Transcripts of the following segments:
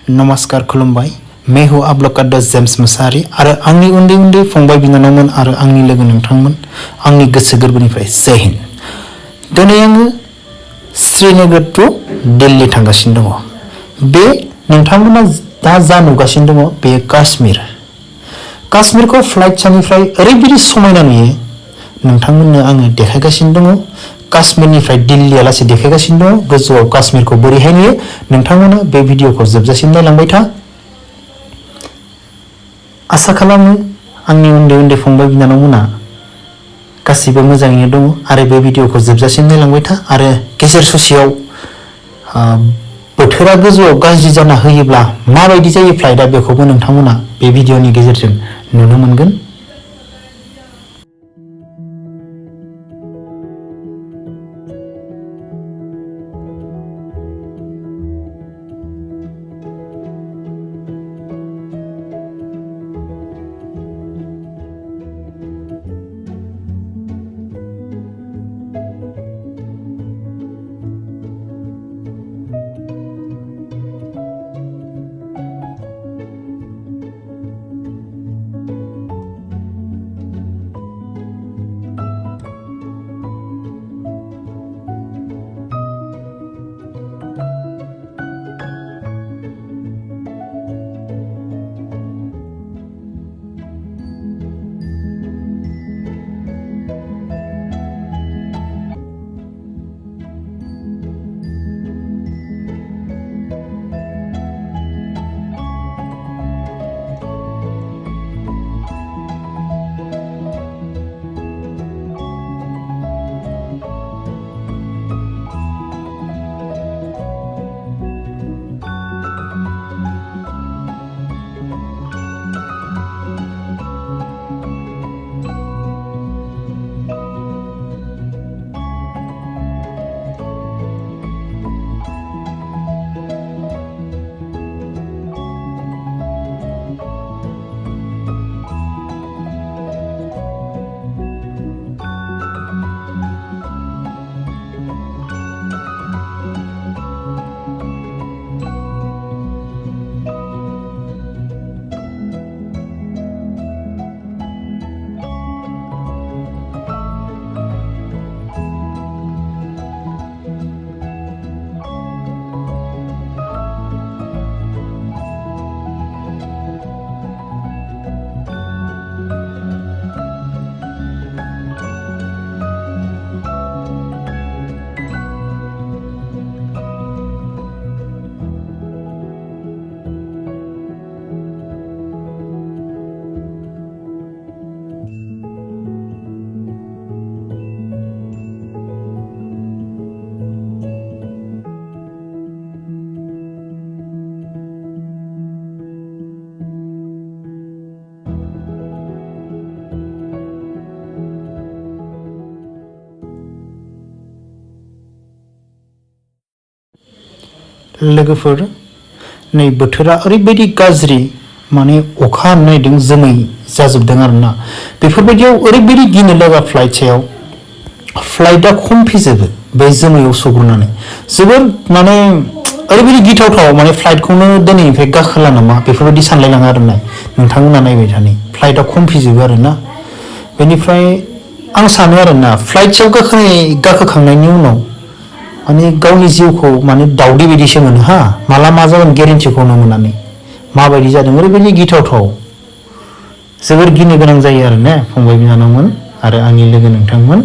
नमस्कार खुलुमबाय मैं हूँ आप लोग का द जेम्स मुसाहारि आरो आंनि उन्दै उन्दै फंबाय बिनानावमोन आरो आंनि लोगो नोंथांमोन आंनि गोसो गोरबोनिफ्राय जय हिन्द। दिनै आङो श्रीनगर टु दिल्ली थांगासिनो दङ। बे नोंथांमोना दा जा नुगासिनो दङ बे काश्मीरखौ फ्लाइट सानिफ्राय ओरैबायदि समायना नुयो नोंथांमोननो आङो देखायगासिनो दङ। काश्मीरनिफ्राय दिल्लीया लासै देखायगासिनो दङ। गोजौआव काश्मीरखौ बोरैहाय नुयो नोंथांमोना बे भिडिअखौ जोबजासिम नायलांबाय था। आसा खालामो आंनि उन्दै उन्दै फंबाय बिनानावमोना गासैबो मोजाङैनो दङ आरो बे भिडिअखौ जोबजासिम नायलांबाय था। आरो गेजेर ससेयाव बोथोरा गोजौआव गाज्रि जाना होयोब्ला माबायदि जायो फ्लाइटआ बेखौबो नोंथांमोना बे भिडिअनि गेजेरजों नुनो मोनगोन। लोगोफोर नै बोथोरा ओरैबायदि गाज्रि माने अखा हानो नागिरदों जोमै जाजोबदों आरोना। बेफोरबायदियाव ओरैबायदि गिनो लागा फ्लाइट सायाव फ्लाइटआ खम फैजोबो बे जोमैयाव सौग्रुनानै जोबोर माने ओरैबायदि गिथावथाव माने फ्लाइटखौनो दिनैनिफ्राय गाखोला नामा बेफोरबायदि सानलायलाङो आरोना। नोंथांमोना नायबाय थानाय फ्लाइटआ खम फैजोबो आरोना। बेनिफ्राय आं सानो आरोना फ्लाइटआव गाखोखांनायनि उनाव माने गावनि जिउखौ माने दावदै बायदिसो मोनो हा माला मा जागोन गेरेन्टिखौनो मोननानै माबायदि जादों ओरैबायदि गिथावथाव जोबोर गिनो गोनां जायो आरो ना फंबाय बिनानावमोन आरो आंनि लोगो नोंथांमोन।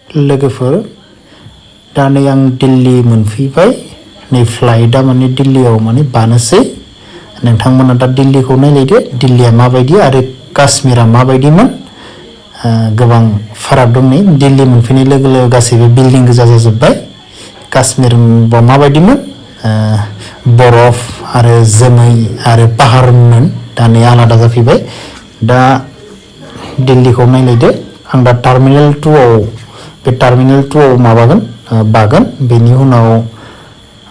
लोगोफोर दा नै आं दिल्ली मोनफैबाय। नै फ्लाइटआ माने दिल्लीयाव माने बानोसै। नोंथांमोना दा दिल्लीखौ नायलायदो दिल्लीया माबायदि आरो काश्मीरा माबायदिमोन। गोबां फाराग दं। नै दिल्ली मोनफैनाय लोगो लोगो गासैबो बिल्डिं गोजा जाजोब्बाय। काश्मीरबा माबायदिमोन बरफ आरो जोमै आरो पाहारमोन दा नै आलादा जाफैबाय। दा दिल्लीखौ नायलायदो आं दा टार्मिनेल 2 आव बे टार्मिनेल 2 आव माबागोन बागोन बेनि उनाव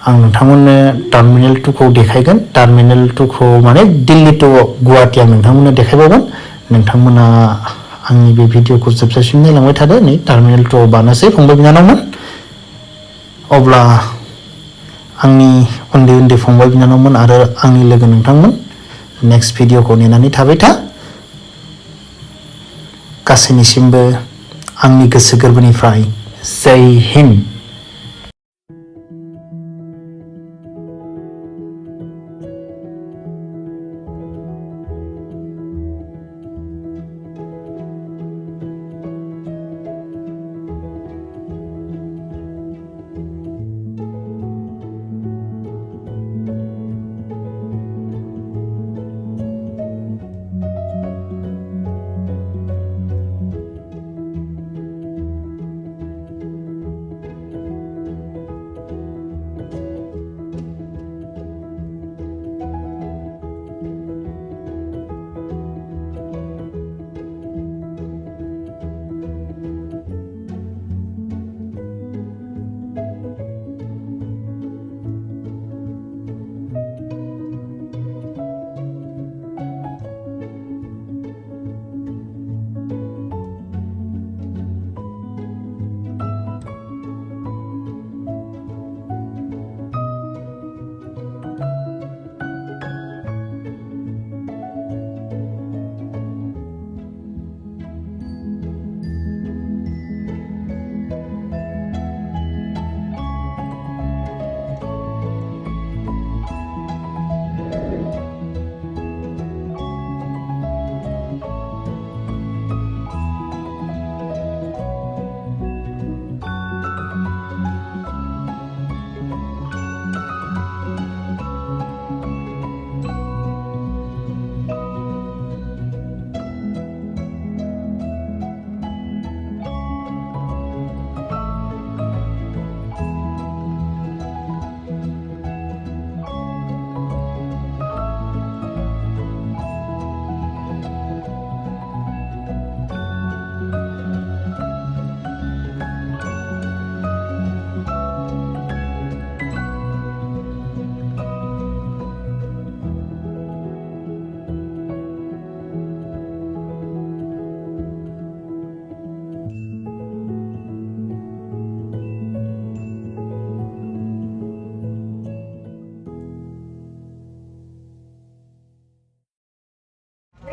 आं नोंथांमोननो टार्मिनेल 2 खौ देखायगोन। टार्मिनेल 2 खौ माने दिल्ली टु गुवाहाटि आं नोंथांमोननो देखायबावगोन। नोंथांमोना आंनि बे भिडिअखौ जोबजासिम नायलांबाय थादो। नै टार्मिनेल 2 आव बानोसै फंबाय बिनानावमोन। अब्ला आंनि उन्दै उन्दै फंबाय बिनानावमोन आरो आंनि लोगो नोंथांमोन नेक्स्ट भिडिअखौ नेनानै थाबाय था। गासैनिसिमबो आंनि गोसो गोरबोनिफ्राय जय हिन्द।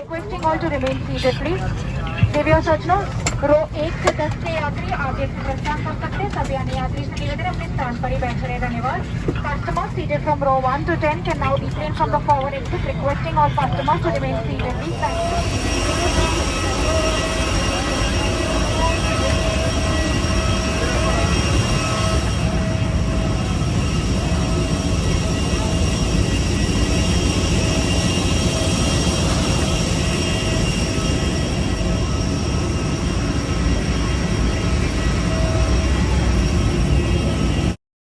Requesting all to remain seated, please. देवियों सज्जनों, रो 1 से 10 के यात्री आगे से प्रस्थान कर सकते हैं। सभी अन्य यात्री से निवेदन अपने स्थान पर ही बैठे रहे। धन्यवाद। Customers seated from row 1 to 10 can now deplane from the forward exit. Requesting all customers to remain seated, please. Thank you.